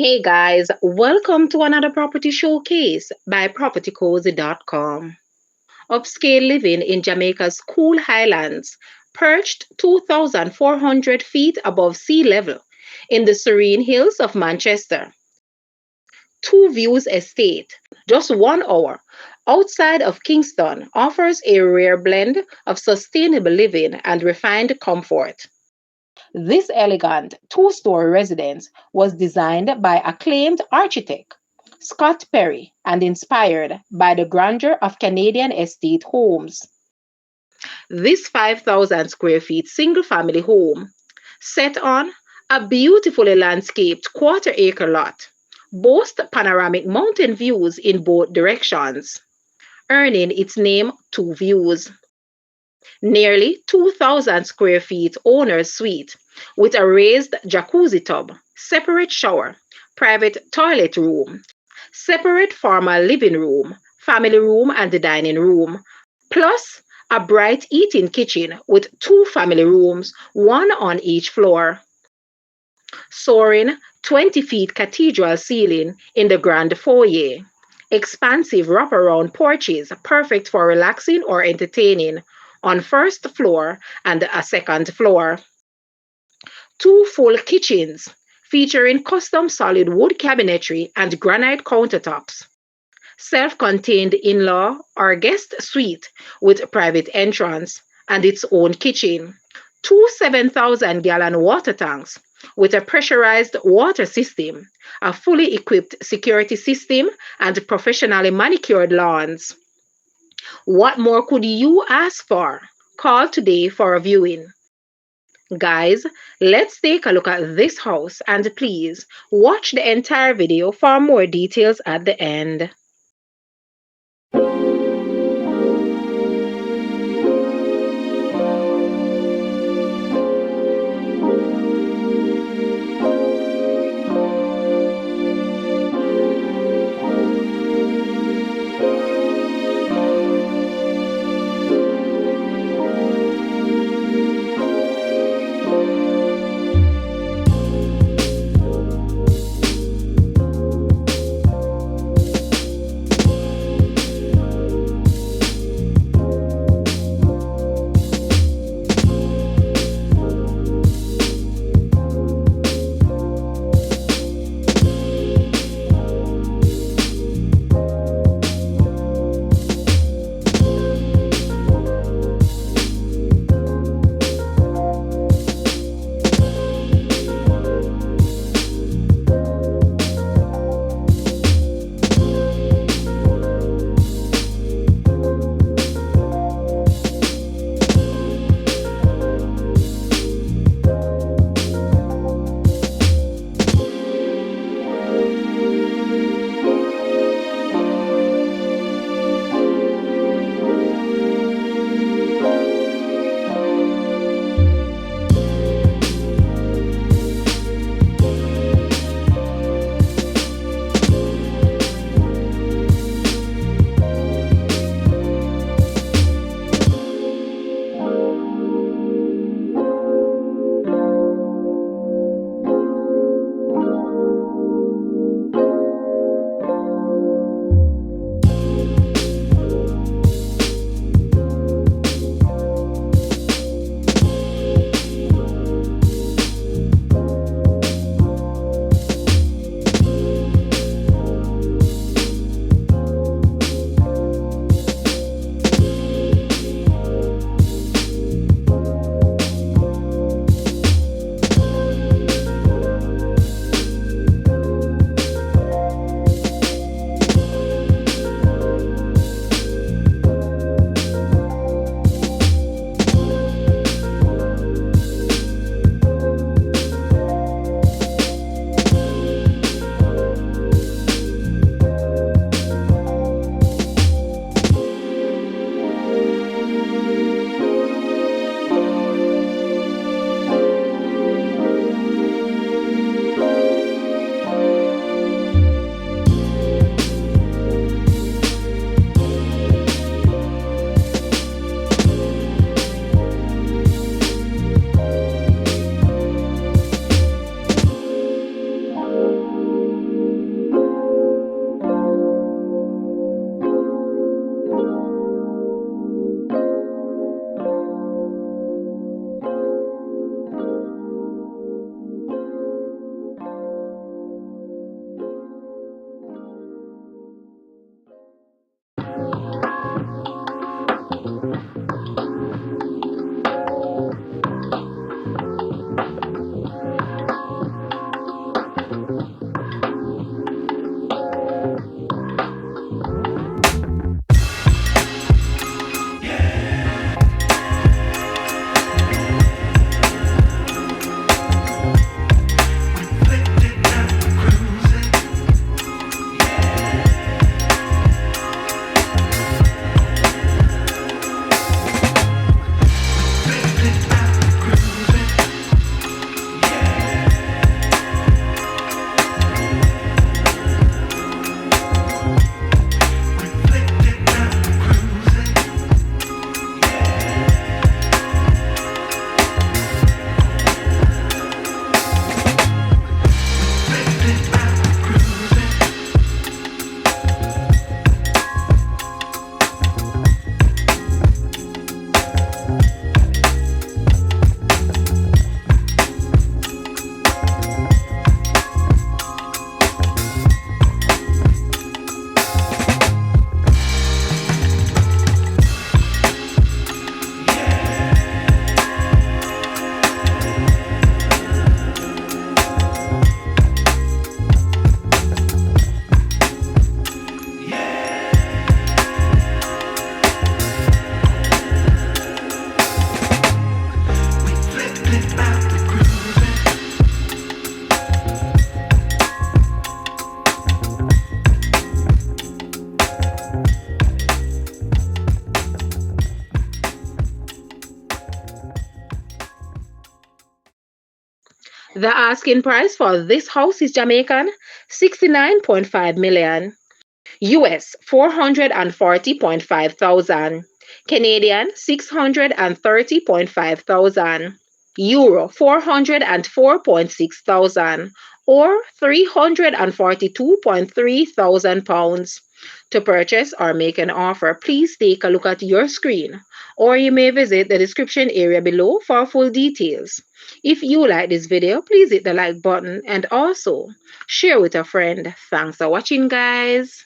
Hey guys, welcome to another property showcase by propertycozy.com. Upscale living in Jamaica's cool highlands, perched 2,400 feet above sea level in the serene hills of Manchester. Two Views Estate, just 1 hour outside of Kingston, offers a rare blend of sustainable living and refined comfort. This elegant two-story residence was designed by acclaimed architect Scott Perry and inspired by the grandeur of Canadian estate homes. This 5,000 square feet single family home, set on a beautifully landscaped quarter-acre lot, boasts panoramic mountain views in both directions, earning its name Two Views. Nearly 2,000 square feet owner's suite with a raised jacuzzi tub, separate shower, private toilet room, separate formal living room, family room, and the dining room, plus a bright eating kitchen with two family rooms, one on each floor. Soaring 20 feet cathedral ceiling in the grand foyer. Expansive wraparound porches, perfect for relaxing or entertaining, on first floor and a second floor. Two full kitchens featuring custom solid wood cabinetry and granite countertops. Self-contained in-law or guest suite with private entrance and its own kitchen. Two 7,000-gallon water tanks with a pressurized water system, a fully equipped security system, and professionally manicured lawns. What more could you ask for? Call today for a viewing. Guys, let's take a look at this house and please watch the entire video for more details at the end. The asking price for this house is Jamaican 69.5 million, US 440.5 thousand, Canadian 630.5 thousand, Euro 404.6 thousand, or 342.3 thousand pounds. To purchase or make an offer, please take a look at your screen, or you may visit the description area below for full details. If you like this video, please hit the like button and also share with a friend. Thanks for watching, guys.